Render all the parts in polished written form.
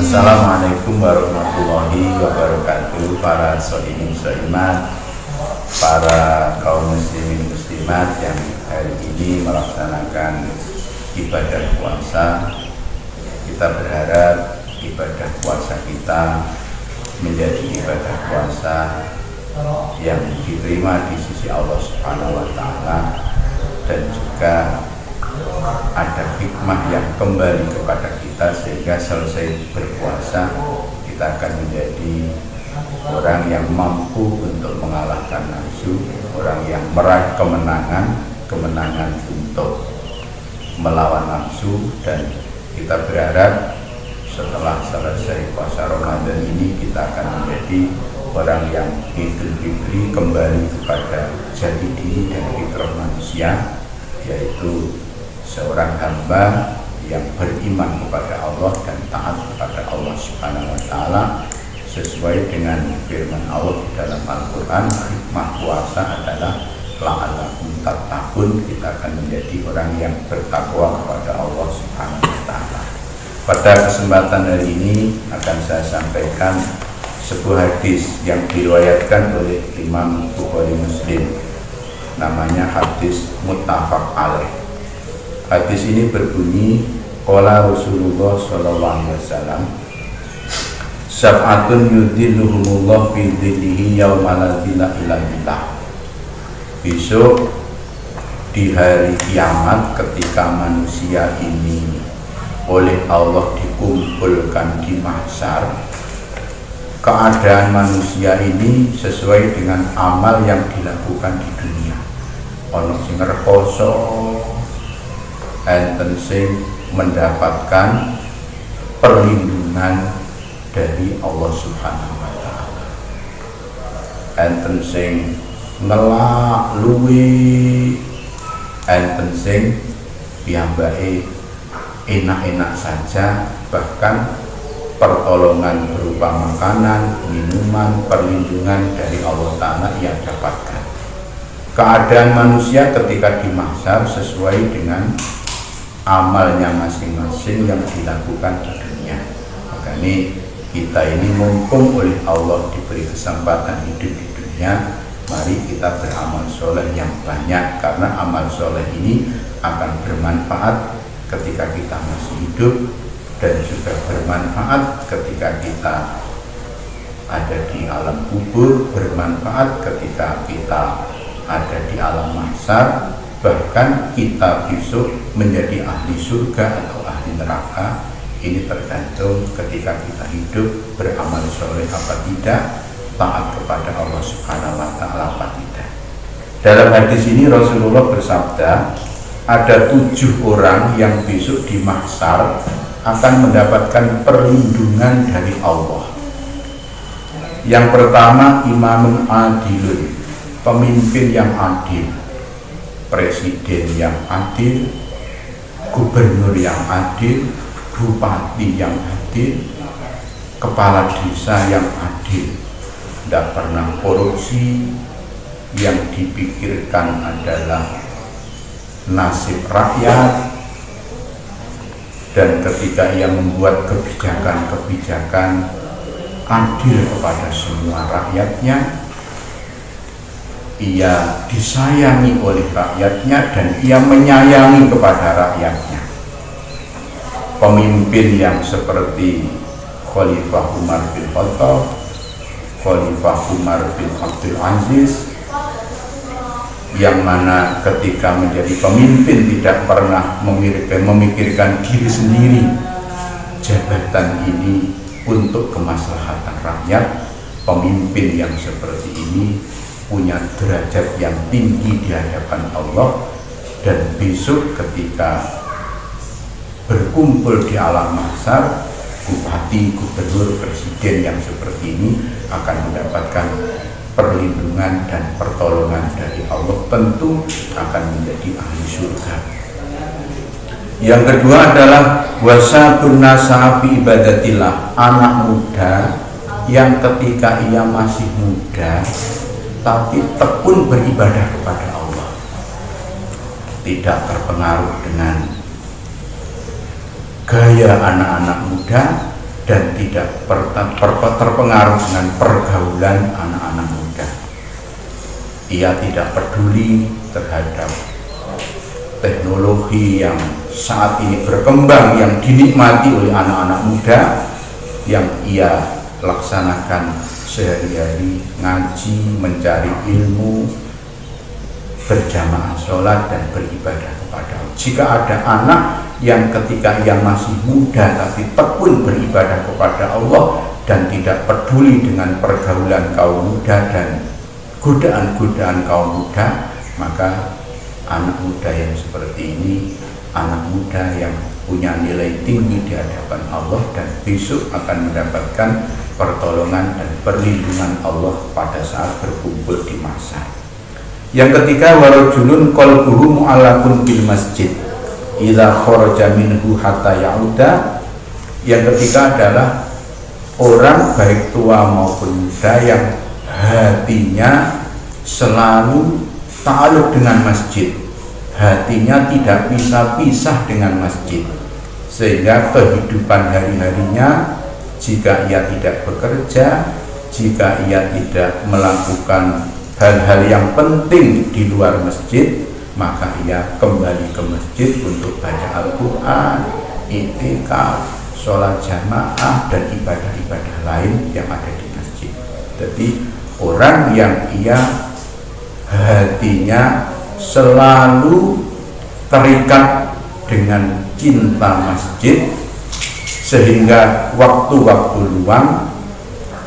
Assalamualaikum warahmatullahi wabarakatuh. Para sholihin sholimat, para kaum muslimin muslimat yang hari ini melaksanakan ibadah puasa. Kita berharap ibadah puasa kita menjadi ibadah puasa yang diterima di sisi Allah Subhanahu wa Ta'ala, dan juga ada hikmah yang kembali kepada kita sehingga selesai berpuasa kita akan menjadi orang yang mampu untuk mengalahkan nafsu, orang yang meraih kemenangan untuk melawan nafsu. Dan kita berharap setelah selesai puasa Ramadan ini kita akan menjadi orang yang Idul Fitri kembali kepada jati diri dan fitrah manusia, yaitu seorang hamba yang beriman kepada Allah dan taat kepada Allah Subhanahu wa Ta'ala sesuai dengan firman Allah di dalam Al-Quran. Hikmah puasa adalah la'allakum tattaqun, kita akan menjadi orang yang bertakwa kepada Allah Subhanahu wa Ta'ala. Pada kesempatan hari ini akan saya sampaikan sebuah hadis yang diriwayatkan oleh Imam Bukhari Muslim, namanya hadis muttafaq alaih. Hadis ini berbunyi, qala Rasulullah sallallahu alaihi wasallam, sab'atun yudhilluhumullah fi dhillihi yauma la dhilla illa dhillah. Besok di hari kiamat ketika manusia ini oleh Allah dikumpulkan di mahsyar, keadaan manusia ini sesuai dengan amal yang dilakukan di dunia. Ono sing rekoso, enten sing mendapatkan perlindungan dari Allah Subhanahu wa Ta'ala, enten sing ngelak luwe, enten sing piyambake enak-enak saja, bahkan pertolongan berupa makanan, minuman, perlindungan dari Allah Ta'ala ia dapatkan. Keadaan manusia ketika di mahsyar sesuai dengan amalnya masing-masing yang dilakukan di dunia. Makanya kita ini mumpung oleh Allah diberi kesempatan hidup di dunia, mari kita beramal soleh yang banyak, karena amal soleh ini akan bermanfaat ketika kita masih hidup dan juga bermanfaat ketika kita ada di alam kubur, bermanfaat ketika kita ada di alam mahsyar, bahkan kita besok menjadi ahli surga atau ahli neraka. Ini tergantung ketika kita hidup beramal soleh apa tidak, taat kepada Allah Subhanahu wa Ta'ala apa tidak. Dalam hadis ini Rasulullah bersabda, ada 7 orang yang besok di mahsyar akan mendapatkan perlindungan dari Allah. Yang pertama, imamun adilun, pemimpin yang adil, presiden yang adil, gubernur yang adil, bupati yang adil, kepala desa yang adil, tidak pernah korupsi, yang dipikirkan adalah nasib rakyat, dan ketika ia membuat kebijakan-kebijakan adil kepada semua rakyatnya, ia disayangi oleh rakyatnya dan ia menyayangi kepada rakyatnya. Pemimpin yang seperti Khalifah Umar bin Khattab, Khalifah Umar bin Abdul Aziz, yang mana ketika menjadi pemimpin tidak pernah memikirkan diri sendiri, jabatan ini untuk kemaslahatan rakyat. Pemimpin yang seperti ini punya derajat yang tinggi di hadapan Allah, dan besok ketika berkumpul di alam mahsyar, bupati, gubernur, presiden yang seperti ini akan mendapatkan perlindungan dan pertolongan dari Allah, tentu akan menjadi ahli surga. Yang kedua adalah wasatun nasabi ibadatillah, anak muda yang ketika ia masih muda tapi tekun beribadah kepada Allah, tidak terpengaruh dengan gaya anak-anak muda, dan tidak terpengaruh dengan pergaulan anak-anak muda. Ia tidak peduli terhadap teknologi yang saat ini berkembang, yang dinikmati oleh anak-anak muda, yang ia laksanakan sehari-hari, ngaji, mencari ilmu, berjamaah sholat dan beribadah kepada Allah. Jika ada anak yang ketika ia masih muda tapi tekun beribadah kepada Allah dan tidak peduli dengan pergaulan kaum muda dan godaan-godaan kaum muda, maka anak muda yang seperti ini anak muda yang punya nilai tinggi di hadapan Allah dan besok akan mendapatkan pertolongan dan perlindungan Allah pada saat berkumpul di mahsyar. Yang ketiga, warajulun qalbuhu mu'allaqun bil masjid idza kharaja minhu hatta ya'uda. Yang ketiga adalah orang baik tua maupun muda yang hatinya selalu ta'alluq dengan masjid, hatinya tidak bisa pisah dengan masjid, sehingga kehidupan hari-harinya, jika ia tidak bekerja, jika ia tidak melakukan hal-hal yang penting di luar masjid, maka ia kembali ke masjid untuk baca Al-Quran, i'tikaf, sholat jamaah, dan ibadah-ibadah lain yang ada di masjid. Jadi orang yang ia hatinya selalu terikat dengan cinta masjid, sehingga waktu-waktu luang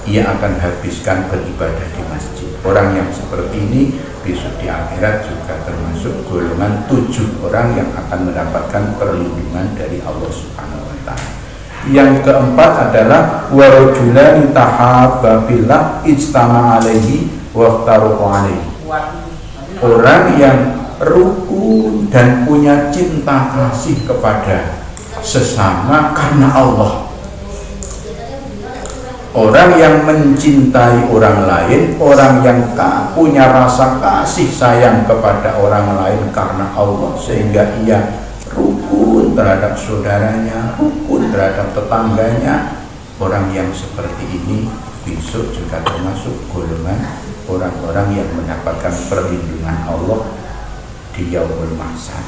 ia akan habiskan beribadah di masjid. Orang yang seperti ini besok di akhirat juga termasuk golongan 7 orang yang akan mendapatkan perlindungan dari Allah Subhanahu wa Ta'ala. Yang keempat adalah warajulani tahabba billah ijtama alaihi wa iftaruqa alaihi. Orang yang rukun dan punya cinta kasih kepada sesama karena Allah. Orang yang mencintai orang lain, orang yang punya rasa kasih sayang kepada orang lain karena Allah, sehingga ia rukun terhadap saudaranya, rukun terhadap tetangganya. Orang yang seperti ini besok juga termasuk golongan orang-orang yang mendapatkan perlindungan Allah di yaumul mahsyar.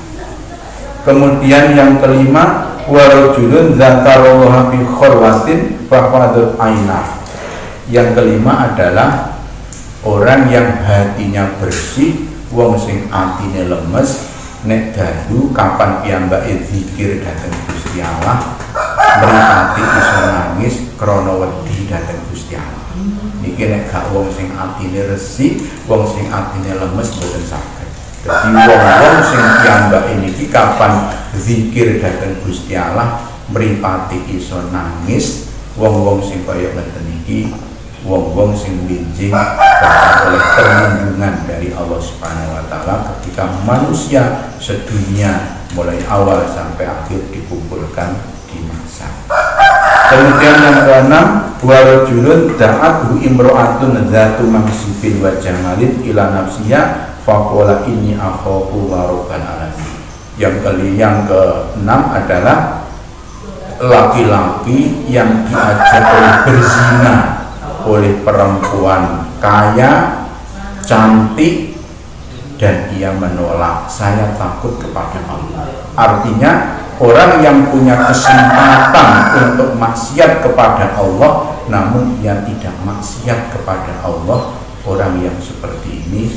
Kemudian yang kelima, warajulun dzakarallaha fi khalwatin fafadat ainah. Yang kelima adalah orang yang hatinya bersih, wong sing atine lemes, nek dalu kapan piyambake zikir dhateng Gusti Allah, mripate iso nangis krana wedi dhateng Gusti Allah. Niki nek gak wong sing atine resik, wong sing atine lemes boten saged. Jadi wong-wong sing piyambake niki kapan zikir dhateng Gusti Allah mripate iso nangis. Wong-wong sing kaya ngeten iki wong-wong sing winjing bakal oleh perlindungan dari Allah Subhanahu wa Ta'ala ketika manusia sedunia mulai awal sampai akhir dikumpulkan di mahsyar. Kemudian yang keenam, warajulun da'athu imro'atun dzatu mansibin wa jamalin ila nafsiya faqala inni akhafu rabbal alamin. Yang keenam adalah laki-laki yang diajak oleh berzina oleh perempuan kaya, cantik, dan ia menolak, saya takut kepada Allah. Artinya orang yang punya kesempatan untuk maksiat kepada Allah namun ia tidak maksiat kepada Allah, orang yang seperti ini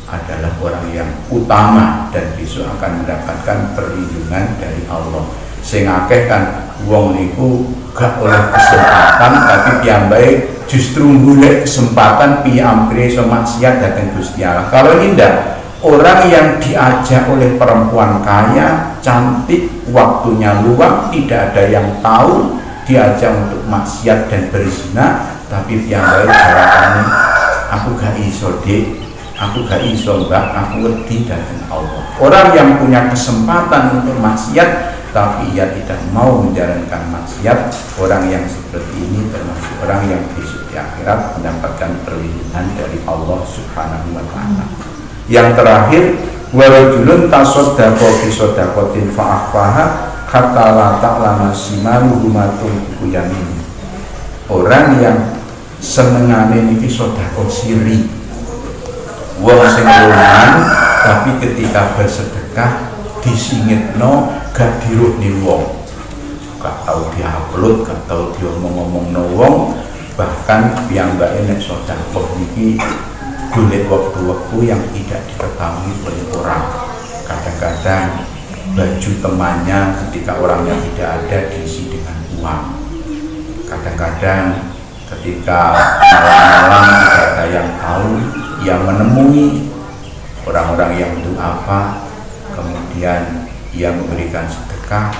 adalah orang yang utama dan besok akan mendapatkan perlindungan dari Allah. Sing akeh kan wong niku gak oleh kesempatan tapi piyambake justru golek kesempatan piye ampire iso maksiat dhateng Gusti Allah. Kalau ini ndak, orang yang diajak oleh perempuan kaya, cantik, waktunya luang, tidak ada yang tahu, diajak untuk maksiat dan berzina, tapi piyambake jawabane aku gak iso Dik, aku gak iso Mbak, aku wedi dhateng Allah. Orang yang punya kesempatan untuk maksiat tapi ia tidak mau menjalankan maksiat, orang yang seperti ini termasuk orang yang besok di akhirat mendapatkan perlindungan dari Allah Subhanahu wa Ta'ala. Yang terakhir, warajulun tasaddaqa bi shadaqatin fa akhfaha hatta la ta'lama shimaluhu ma tunfiqu yaminuhu. orang yang senengane niki sedekah siri. Wong sing luman tapi ketika bersedekah disingitno gak diruhni wong, gak tau diupload, gak tau diomong-omongno wong. Bahkan piyambake nek sedekah niki golek waktu-waktu yang tidak diketahui oleh orang. Kadang-kadang baju temannya ketika orangnya tidak ada diisi dengan uang. Kadang-kadang ketika malam-malam tidak ada yang tahu, ia menemui orang-orang yang duafa, kemudian ia memberikan sedekah.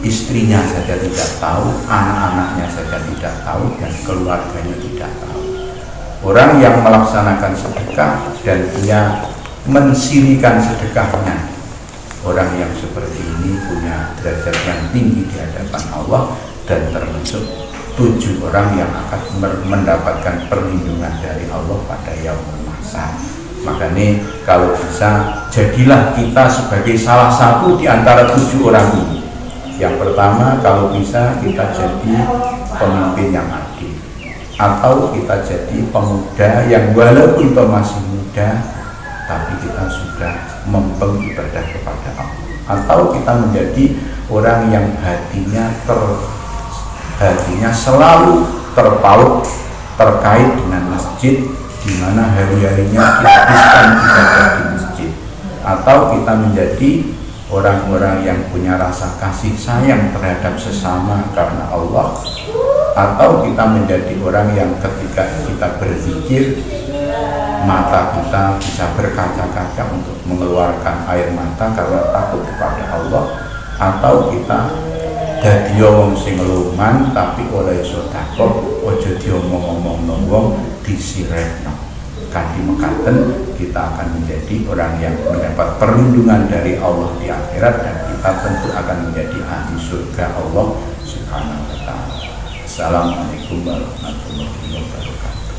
Istrinya saja tidak tahu, anak-anaknya saja tidak tahu, dan keluarganya tidak tahu. Orang yang melaksanakan sedekah dan ia mensirikan sedekahnya, orang yang seperti ini punya derajat yang tinggi di hadapan Allah dan termasuk 7 orang yang akan mendapatkan perlindungan dari Allah pada yaumul mahsyar. Makanya kalau bisa, jadilah kita sebagai salah satu di antara 7 orang ini. Yang pertama, kalau bisa kita jadi pemimpin yang adil, atau kita jadi pemuda yang walaupun masih muda tapi kita sudah mempeng ibadah kepada Allah, atau kita menjadi orang yang hatinya selalu terpaut terkait dengan masjid, di mana hari-harinya dihabiskan ibadah di masjid, atau kita menjadi orang-orang yang punya rasa kasih sayang terhadap sesama karena Allah, atau kita menjadi orang yang ketika kita berzikir mata kita bisa berkaca-kaca untuk mengeluarkan air mata karena takut kepada Allah, atau kita dadi wong sing luman tapi oleh sedekah ojo diomong-omongno wong disirekno. Kanthi mekaten kita akan menjadi orang yang mendapat perlindungan dari Allah di akhirat, dan kita tentu akan menjadi ahli surga Allah Subhanahu wa taala. Assalamualaikum warahmatullahi wabarakatuh.